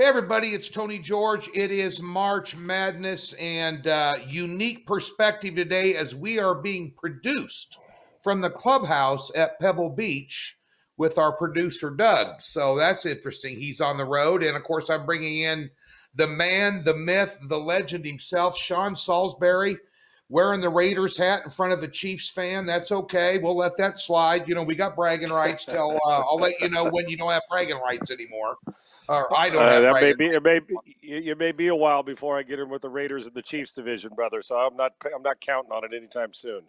Hey, everybody, it's Tony George. It is March Madness and unique perspective today as we are being produced from the clubhouse at Pebble Beach with our producer, Doug. So that's interesting. He's on the road. And, of course, I'm bringing in the man, the myth, the legend himself, Sean Salisbury, wearing the Raiders hat in front of a Chiefs fan. That's okay. We'll let that slide. You know, we got bragging rights till I'll let you know when you don't have bragging rights anymore. Or I don't have that bragging it may be a while before I get in with the Raiders in the Chiefs division, brother. So I'm not counting on it anytime soon.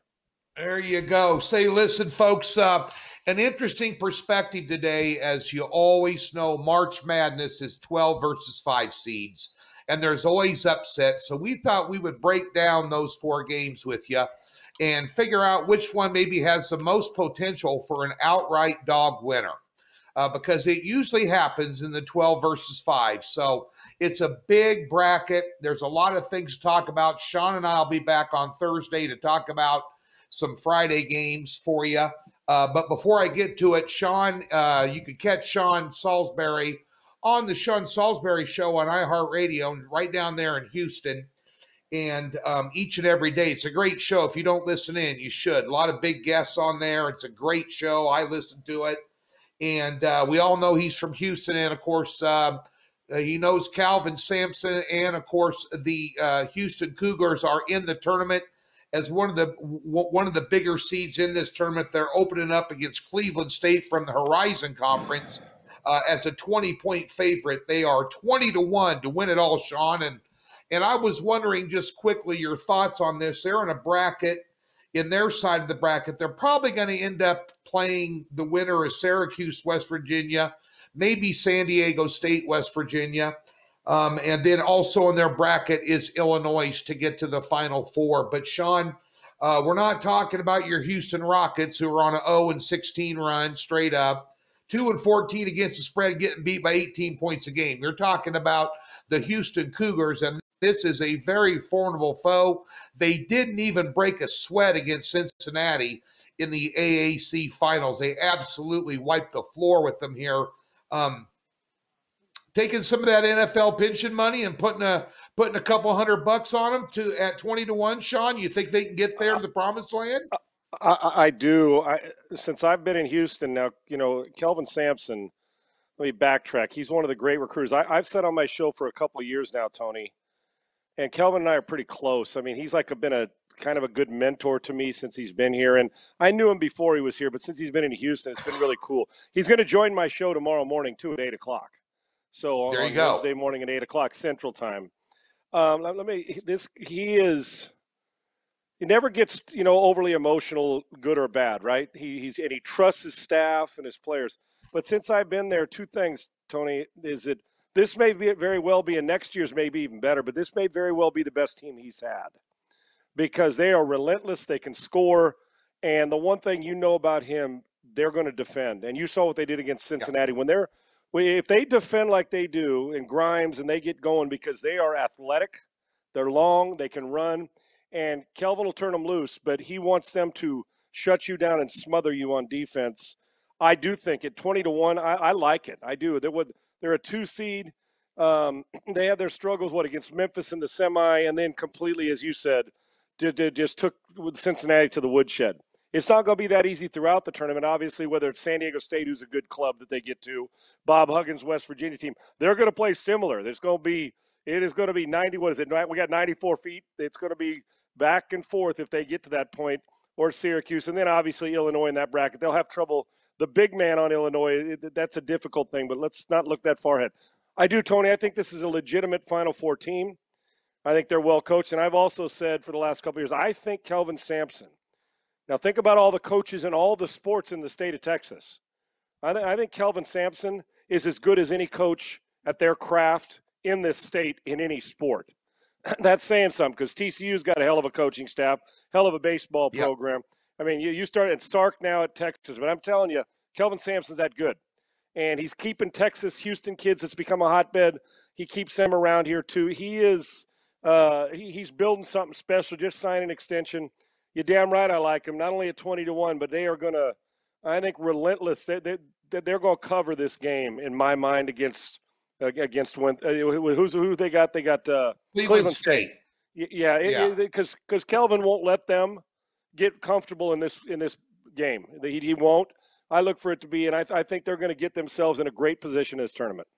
There you go. Say, listen, folks, an interesting perspective today. As you always know, March Madness is 12 versus 5 seeds, and there's always upsets. So we thought we would break down those 4 games with you and figure out which one maybe has the most potential for an outright dog winner. Because it usually happens in the 12 versus 5. So it's a big bracket. There's a lot of things to talk about. Sean and I will be back on Thursday to talk about some Friday games for you. But before I get to it, Sean, you can catch Sean Salisbury on the Sean Salisbury Show on iHeartRadio right down there in Houston. And each and every day. It's a great show. If you don't listen in, you should. A lot of big guests on there. It's a great show. I listen to it. And we all know he's from Houston. And, of course, he knows Calvin Sampson. And, of course, the Houston Cougars are in the tournament as one of the bigger seeds in this tournament. They're opening up against Cleveland State from the Horizon Conference as a 20-point favorite. They are 20-1 to win it all, Sean. And I was wondering just quickly your thoughts on this. They're in a bracket. In their side of the bracket, they're probably going to end up playing the winner of Syracuse, West Virginia, maybe San Diego State, West Virginia. And then also in their bracket is Illinois to get to the Final Four. But, Sean, we're not talking about your Houston Rockets, who are on an 0-16 run straight up, 2-14 against the spread, getting beat by 18 points a game. You're talking about the Houston Cougars, and this is a very formidable foe. They didn't even break a sweat against Cincinnati in the AAC finals. They absolutely wiped the floor with them here. Taking some of that NFL pension money and putting a couple $100 on them at 20-1, Sean, you think they can get there to the promised land? I do. Since I've been in Houston now, Kelvin Sampson, let me backtrack. He's one of the great recruiters. I've said on my show for a couple of years now, Tony, and Kelvin and I are pretty close. I mean, he's been a kind of a good mentor to me since he's been here. And I knew him before he was here, but since he's been in Houston, it's been really cool. He's going to join my show tomorrow morning, too, at 8 o'clock. So on Wednesday morning at 8 o'clock Central Time. He never gets, overly emotional, good or bad, right? He trusts his staff and his players. But since I've been there, 2 things, Tony, is that this may very well be, and next year's may be even better, but this may very well be the best team he's had because they are relentless. They can score. And the one thing you know about him, they're going to defend. And you saw what they did against Cincinnati. Yeah. If they defend like they do in Grimes and they get going because they are athletic, they're long, they can run, and Kelvin will turn them loose, but he wants them to shut you down and smother you on defense. I do think at 20-1, I like it. I do. They're a 2 seed. They had their struggles, against Memphis in the semi, and then completely, as you said, just took Cincinnati to the woodshed. It's not going to be that easy throughout the tournament, obviously, whether it's San Diego State, who's a good club that they get to, Bob Huggins' West Virginia team. They're going to play similar. It is going to be 90, what is it? We got 94 feet. It's going to be back and forth if they get to that point, or Syracuse. And then, obviously, Illinois in that bracket. They'll have trouble. The big man on Illinois, that's a difficult thing, but let's not look that far ahead. I do, Tony. I think this is a legitimate Final Four team. I think they're well coached. And I've also said for the last couple of years, I think Kelvin Sampson. Now, think about all the coaches in all the sports in the state of Texas. I think Kelvin Sampson is as good as any coach at their craft in this state in any sport. That's saying something because TCU's got a hell of a coaching staff, hell of a baseball program. I mean, you start at Sark now at Texas, but I'm telling you, Kelvin Sampson's that good. And he's keeping Texas, Houston kids. It's become a hotbed. He keeps them around here, too. He is he's building something special, just signed an extension. You're damn right I like him, not only at 20-1, but they are going to, I think, relentless. They're going to cover this game, in my mind, against against who they got? They got Cleveland State. Yeah, because Kelvin won't let them get comfortable in this game. He won't. I look for it to be, and I think they're going to get themselves in a great position in this tournament.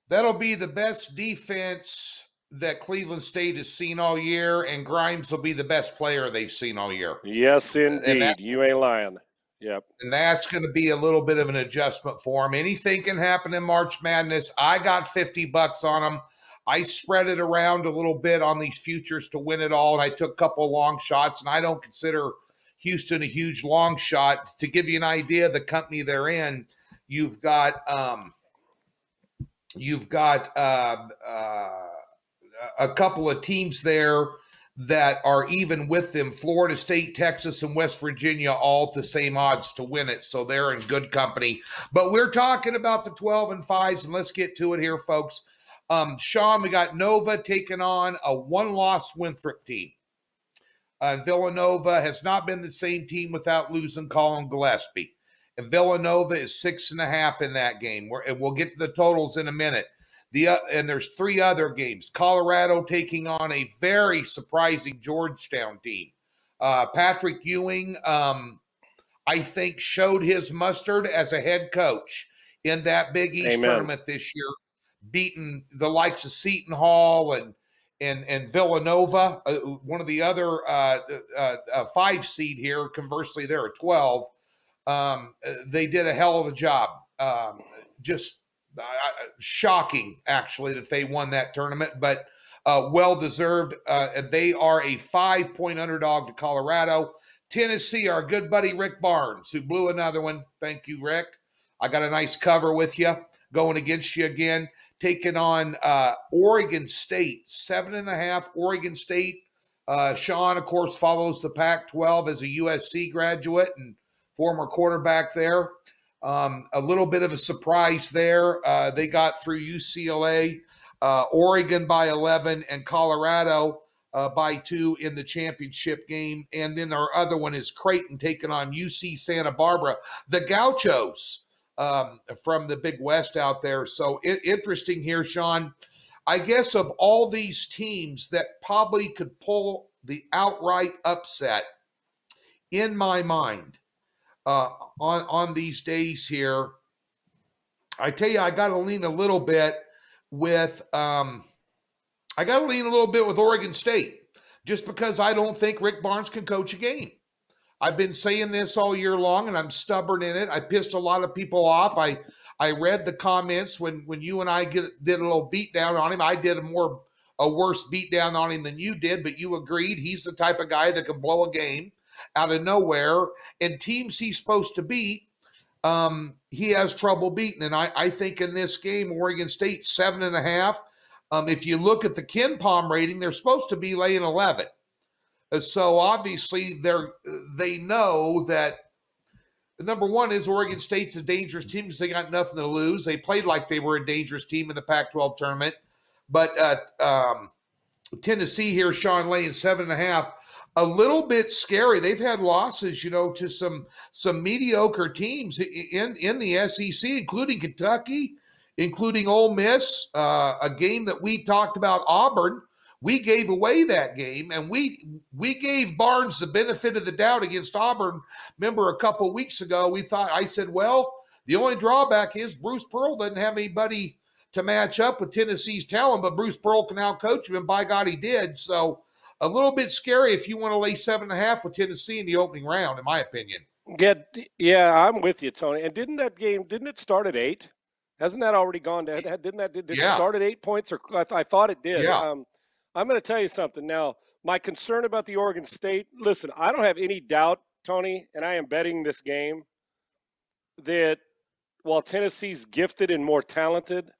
That'll be the best defense that Cleveland State has seen all year, and Grimes will be the best player they've seen all year. Yes, indeed. You ain't lying. Yep. And that's going to be a little bit of an adjustment for them. Anything can happen in March Madness. I got $50 on them. I spread it around a little bit on these futures to win it all, and I took a couple of long shots, and I don't consider Houston a huge long shot. To give you an idea of the company they're in, you've got a couple of teams there that are even with them. Florida State, Texas, and West Virginia all at the same odds to win it, so they're in good company. But we're talking about the 12 and 5s, and let's get to it here, folks. Sean, we got Nova taking on a one-loss Winthrop team. Villanova has not been the same team without losing Colin Gillespie. And Villanova is 6.5 in that game. And we'll get to the totals in a minute. And there's 3 other games. Colorado taking on a very surprising Georgetown team. Patrick Ewing, I think, showed his mustard as a head coach in that Big East tournament this year, beating the likes of Seton Hall and Villanova, one of the other 5 seed here. Conversely, they're a 12. They did a hell of a job. Just shocking, actually, that they won that tournament, but well-deserved. They are a 5-point underdog to Colorado. Tennessee, our good buddy Rick Barnes, who blew another one. Thank you, Rick. I got a nice cover with you, going against you again, taking on Oregon State, 7.5. Oregon State. Sean, of course, follows the Pac-12 as a USC graduate and former quarterback there. A little bit of a surprise there. They got through UCLA, Oregon by 11, and Colorado by 2 in the championship game. And then our other one is Creighton taking on UC Santa Barbara, the Gauchos from the Big West out there. So interesting here, Sean. I guess of all these teams that probably could pull the outright upset, in my mind, on these days here, I tell you, I got to lean a little bit with Oregon State, just because I don't think Rick Barnes can coach a game. I've been saying this all year long, and I'm stubborn in it. I pissed a lot of people off. I read the comments when you and I did a little beat down on him. I did a worse beat down on him than you did, but you agreed he's the type of guy that can blow a game out of nowhere. And teams he's supposed to beat, he has trouble beating. And I think in this game, Oregon State 7.5. If you look at the KenPom rating, they're supposed to be laying 11. So obviously they know that the number one is Oregon State's a dangerous team because they got nothing to lose. They played like they were a dangerous team in the Pac-12 tournament. But Tennessee here, Sean, laying 7.5. A little bit scary. They've had losses, to some mediocre teams in the SEC, including Kentucky, including Ole Miss, a game that we talked about, Auburn. We gave away that game, and we gave Barnes the benefit of the doubt against Auburn. Remember a couple of weeks ago, I said, well, the only drawback is Bruce Pearl doesn't have anybody to match up with Tennessee's talent, but Bruce Pearl can out-coach him, and by God, he did. So a little bit scary if you want to lay 7.5 with Tennessee in the opening round, in my opinion. Yeah, I'm with you, Tony. And didn't it start at 8? Hasn't that already gone to? Did it start at 8 points? Or I thought it did. Yeah. I'm going to tell you something now. My concern about the Oregon State. Listen, I don't have any doubt, Tony, and I am betting this game that while Tennessee's gifted and more talented,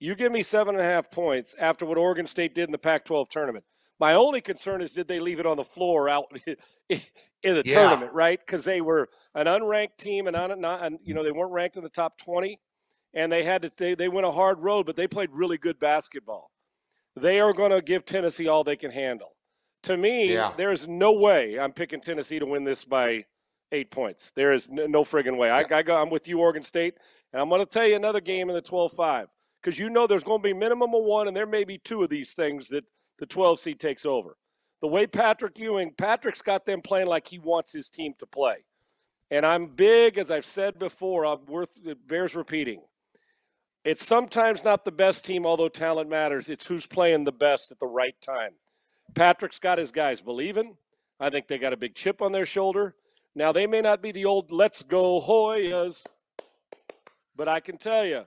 you give me 7.5 points after what Oregon State did in the Pac-12 tournament. My only concern is, did they leave it on the floor out in the tournament, right? Because they were an unranked team and they weren't ranked in the top 20, and they went a hard road, but they played really good basketball. They are going to give Tennessee all they can handle. To me, there's no way I'm picking Tennessee to win this by 8 points. There is no friggin' way. I'm with you, Oregon State, and I'm going to tell you another game in the 12-5. because you know there's going to be minimum of one, and there may be two of these things that the 12 seed takes over. The way Patrick's got them playing like he wants his team to play. And I'm big, as I've said before, it bears repeating. It's sometimes not the best team, although talent matters. It's who's playing the best at the right time. Patrick's got his guys believing. I think they got a big chip on their shoulder. Now, they may not be the old let's go Hoyas, but I can tell you,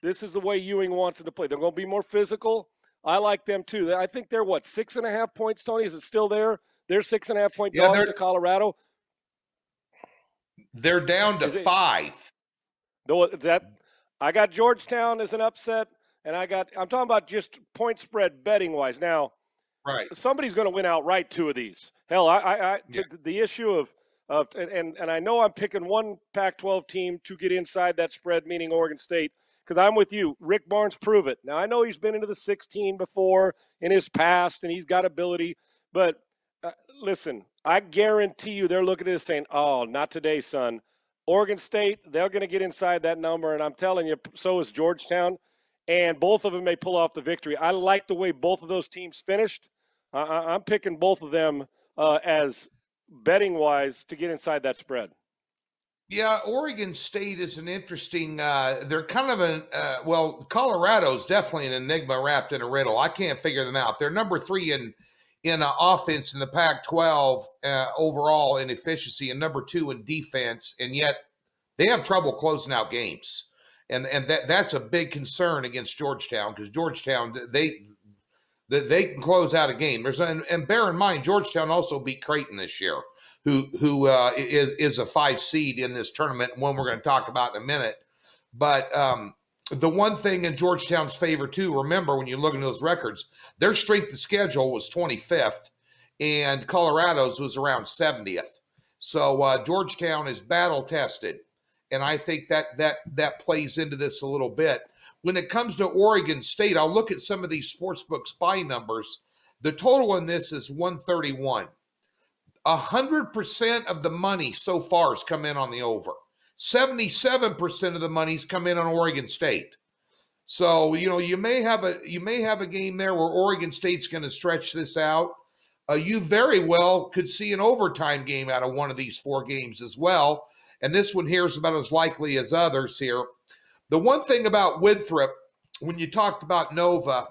this is the way Ewing wants it to play. They're going to be more physical. I like them, too. I think they're, 6.5 points, Tony? Is it still there? They're 6.5-point dogs to Colorado. They're down to 5. I got Georgetown as an upset, and I'm talking about just point spread betting wise. Now, right, somebody's going to win outright 2 of these. Hell, the issue of and I know I'm picking one Pac-12 team to get inside that spread, meaning Oregon State, because I'm with you. Rick Barnes, prove it. Now, I know he's been into the 16 before in his past, and he's got ability, but listen, I guarantee you they're looking at this saying, oh, not today, son. Oregon State, they're going to get inside that number, and I'm telling you, so is Georgetown, and both of them may pull off the victory. I like the way both of those teams finished. I'm picking both of them as betting-wise to get inside that spread. Yeah, Oregon State is an interesting they're kind of Colorado's definitely an enigma wrapped in a riddle. I can't figure them out. They're number 3 in offense in the Pac-12 overall in efficiency, and number 2 in defense, and yet they have trouble closing out games. And that's a big concern against Georgetown, because Georgetown, they can close out a game. And bear in mind, Georgetown also beat Creighton this year, who is a 5 seed in this tournament, one we're going to talk about in a minute. But the one thing in Georgetown's favor, too, remember when you look at those records, their strength of schedule was 25th, and Colorado's was around 70th. So Georgetown is battle-tested, and I think that plays into this a little bit. When it comes to Oregon State, I'll look at some of these sportsbook SPY numbers. The total in this is 131. 100% of the money so far has come in on the over. 77% of the money's come in on Oregon State. So, you may have a game there where Oregon State's going to stretch this out. You very well could see an overtime game out of one of these 4 games as well. And this one here is about as likely as others here. The one thing about Winthrop, when you talked about Nova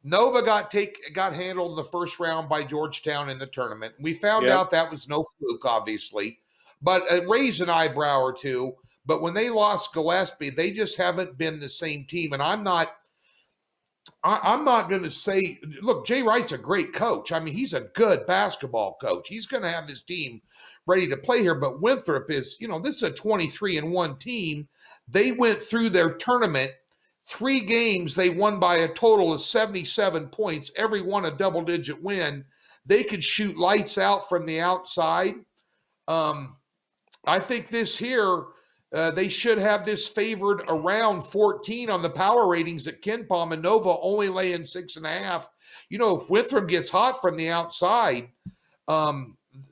got handled in the first round by Georgetown in the tournament. We found out that was no fluke, obviously, but it raised an eyebrow or two. But when they lost Gillespie, they just haven't been the same team. And I'm not going to say, look, Jay Wright's a great coach. I mean, he's a good basketball coach. He's going to have his team ready to play here. But Winthrop is, this is a 23-1 team. They went through their tournament. 3 games, they won by a total of 77 points, every one a double-digit win. They could shoot lights out from the outside. I think this here, they should have this favored around 14 on the power ratings at KenPom, and Nova only laying 6.5. If Winthrop gets hot from the outside,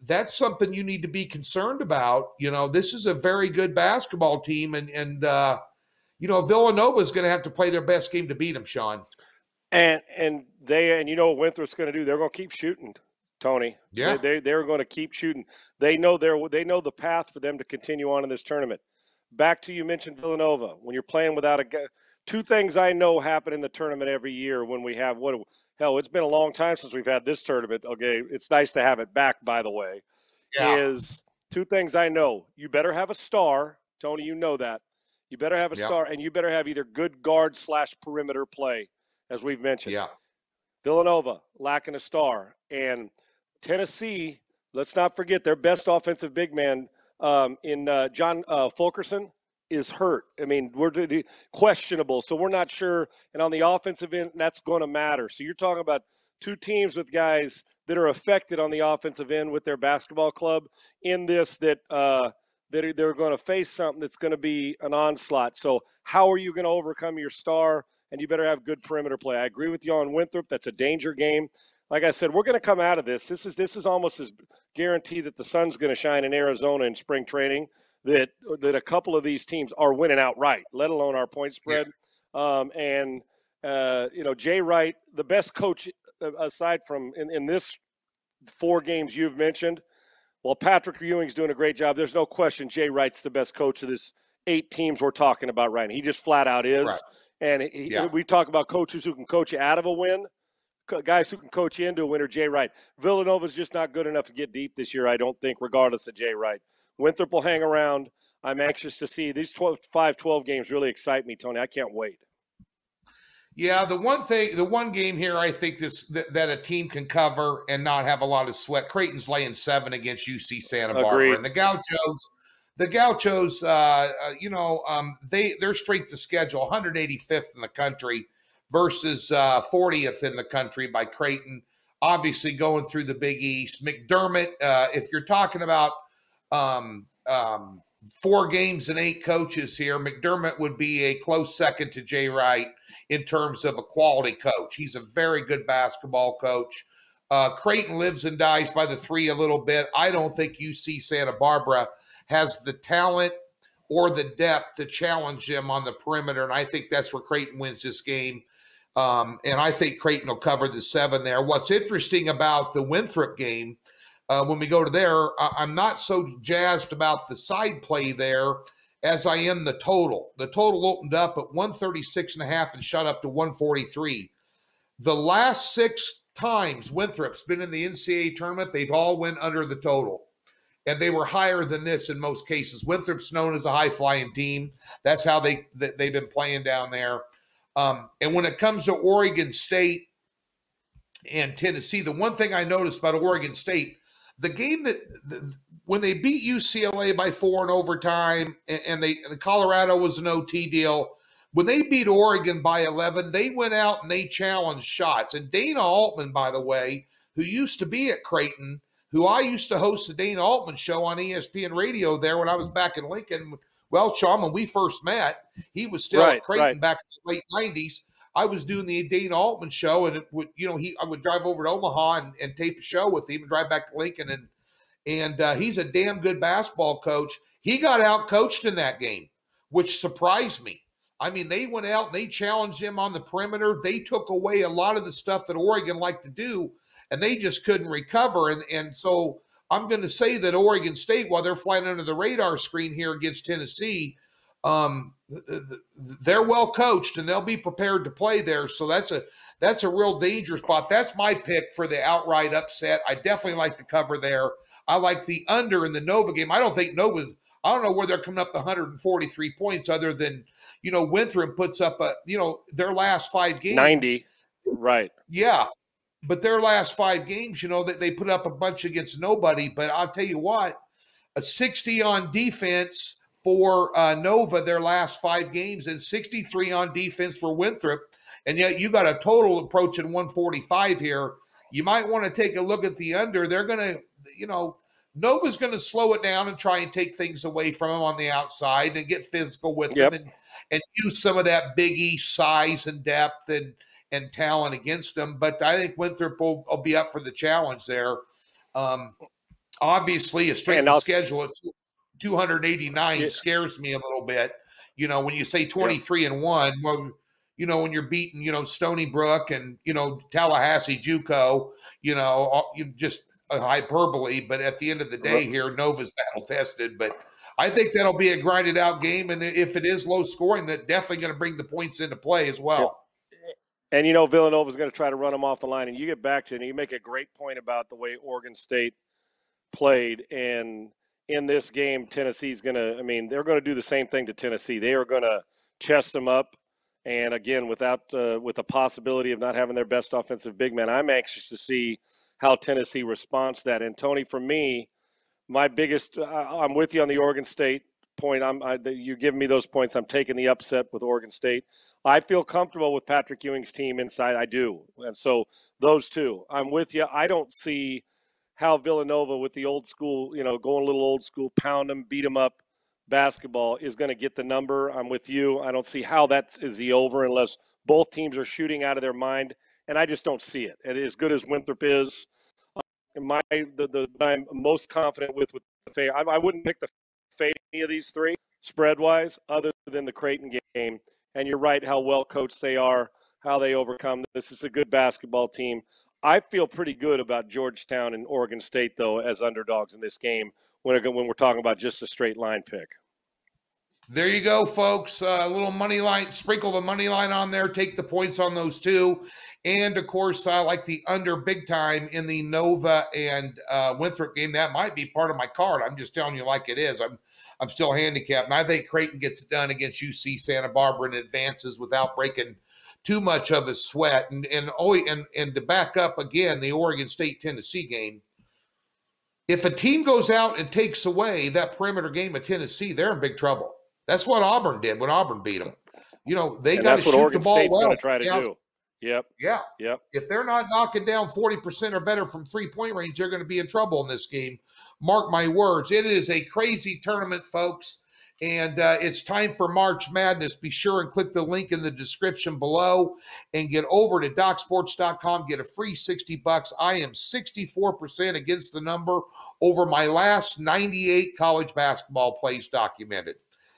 that's something you need to be concerned about. This is a very good basketball team, and Villanova is going to have to play their best game to beat them, Sean. And what Winthrop's going to do? They're going to keep shooting, Tony. Yeah, they're going to keep shooting. They know the path for them to continue on in this tournament. Back to you mentioned Villanova. When you're playing without a guy, 2 things I know happen in the tournament every year when we have it's been a long time since we've had this tournament. Okay, it's nice to have it back, by the way. Yeah. Is 2 things I know. You better have a star, Tony. You know that. You better have a star, and you better have either good guard / perimeter play, as we've mentioned. Yeah. Villanova lacking a star, and Tennessee. Let's not forget their best offensive big man in John Fulkerson is hurt. I mean, we're questionable, so we're not sure. And on the offensive end, that's going to matter. So you're talking about 2 teams with guys that are affected on the offensive end with their basketball club in this that they're going to face something that's going to be an onslaught. So how are you going to overcome your star? And you better have good perimeter play. I agree with you on Winthrop. That's a danger game. Like I said, we're going to come out of this. This is almost as guaranteed that the sun's going to shine in Arizona in spring training, that a couple of these teams are winning outright, let alone our point spread. Jay Wright, the best coach aside from in this 4 games you've mentioned. Well, Patrick Ewing's doing a great job. There's no question Jay Wright's the best coach of this 8 teams we're talking about right now. He just flat out is. Right. And we talk about coaches who can coach you out of a win, guys who can coach you into a winner. Jay Wright. Villanova's just not good enough to get deep this year, I don't think, regardless of Jay Wright. Winthrop will hang around. I'm anxious to see. These 12 games really excite me, Tony. I can't wait. Yeah, the one game here I think that a team can cover and not have a lot of sweat. Creighton's laying 7 against UC Santa Barbara. Agreed. And the Gauchos, their strength of schedule, 185th in the country versus 40th in the country by Creighton. Obviously going through the Big East. McDermott, if you're talking about 4 games and 8 coaches here, McDermott would be a close second to Jay Wright in terms of a quality coach. He's a very good basketball coach. Creighton lives and dies by the 3 a little bit. I don't think UC Santa Barbara has the talent or the depth to challenge them on the perimeter, and I think that's where Creighton wins this game. And I think Creighton will cover the 7 there. What's interesting about the Winthrop game, when we go to there, I'm not so jazzed about the side play there as I am the total. The total opened up at 136.5 and shot up to 143. The last 6 times Winthrop's been in the NCAA tournament, they've all went under the total. And they were higher than this in most cases. Winthrop's known as a high-flying team. That's how they've been playing down there. And when it comes to Oregon State and Tennessee, the one thing I noticed about Oregon State, the game when they beat UCLA by 4 in overtime, and Colorado was an OT deal, when they beat Oregon by 11, they went out and they challenged shots. And Dana Altman, by the way, who used to be at Creighton, who I used to host the Dana Altman show on ESPN radio there when I was back in Lincoln. Well, Sean, when we first met, he was still at Creighton back in the late 90s. I was doing the Dana Altman show, and I would drive over to Omaha and tape a show with him and drive back to Lincoln. And he's a damn good basketball coach. He got out coached in that game, which surprised me. I mean, they went out and they challenged him on the perimeter. They took away a lot of the stuff that Oregon liked to do, and they just couldn't recover. And so I'm going to say that Oregon State, while they're flying under the radar screen here against Tennessee, they're well coached and they'll be prepared to play there. So that's a real danger spot. That's my pick for the outright upset. I definitely like the cover there. I like the under in the Nova game. I don't know where they're coming up to 143 points other than, Winthrop puts up their last 5 games. 90. Right. Yeah. But their last 5 games, that they put up a bunch against nobody. But I'll tell you what, a 60 on defense for Nova their last 5 games and 63 on defense for Winthrop. And yet you got a total approaching 145 here. You might want to take a look at the under. They're going to, Nova's going to slow it down and try and take things away from them on the outside and get physical with them and use some of that Big East size and depth and talent against them. But I think Winthrop will be up for the challenge there. Obviously, a strength of schedule at 289 scares me a little bit. When you say 23-1, well, when you're beating, Stony Brook and, Tallahassee JUCO, you just a hyperbole. But at the end of the day here, Nova's battle tested. But I think that'll be a grinded out game. And if it is low scoring, that's definitely going to bring the points into play as well. And, Villanova's going to try to run them off the line. And you get back to it, and you make a great point about the way Oregon State played. And in this game, Tennessee's going to – they're going to do the same thing to Tennessee. They are going to chest them up. And, again, with the possibility of not having their best offensive big man, I'm anxious to see how Tennessee responds to that. And, Tony, for me, my biggest – I'm with you on the Oregon State point. You're giving me those points. I'm taking the upset with Oregon State. I feel comfortable with Patrick Ewing's team inside. I do. And so those two. I'm with you. I don't see how Villanova with the old school, going a little old school, pound them, beat them up basketball is going to get the number. I'm with you. I don't see how that is the over unless both teams are shooting out of their mind, and I just don't see it. And as good as Winthrop is, I'm most confident with the fade. I wouldn't pick the fade any of these 3 spread-wise other than the Creighton game. And you're right how well coached they are, how they overcome this. Is a good basketball team. I feel pretty good about Georgetown and Oregon State, though, as underdogs in this game when we're talking about just a straight line pick. There you go, folks. A little money line, sprinkle the money line on there, take the points on those two. And, of course, I like the under big time in the Nova and Winthrop game. That might be part of my card. I'm just telling you like it is. I'm still handicapped. And I think Creighton gets it done against UC Santa Barbara and advances without breaking too much of a sweat. And to back up again, the Oregon State-Tennessee game, if a team goes out and takes away that perimeter game of Tennessee, they're in big trouble. That's what Auburn did when Auburn beat them. You know, they got to shoot Oregon the ball State's well. going to try to do. Yep. Yeah. Yep. If they're not knocking down 40% or better from three-point range, they're going to be in trouble in this game. Mark my words. It is a crazy tournament, folks, and it's time for March Madness. Be sure and click the link in the description below and get over to DocSports.com. Get a free $60. I am 64% against the number over my last 98 college basketball plays documented.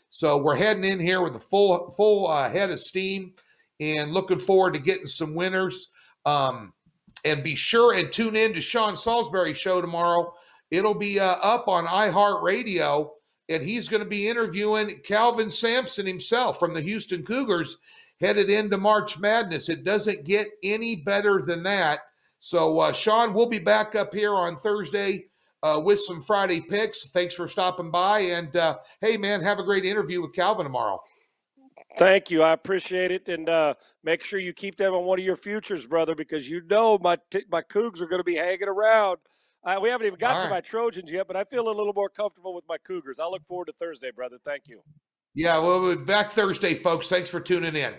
So we're heading in here with a full head of steam and looking forward to getting some winners. And be sure and tune in to Sean Salisbury's show tomorrow. It'll be up on iHeartRadio, and he's going to be interviewing Calvin Sampson himself from the Houston Cougars headed into March Madness. It doesn't get any better than that. So, Sean, we'll be back up here on Thursday with some Friday picks. Thanks for stopping by. And, hey, man, have a great interview with Calvin tomorrow. Thank you. I appreciate it. And make sure you keep them on one of your futures, brother, because you know my Cougs are going to be hanging around. We haven't even got to my Trojans yet, but I feel a little more comfortable with my Cougars. I'll look forward to Thursday, brother. Thank you. Yeah, we'll be back Thursday, folks. Thanks for tuning in.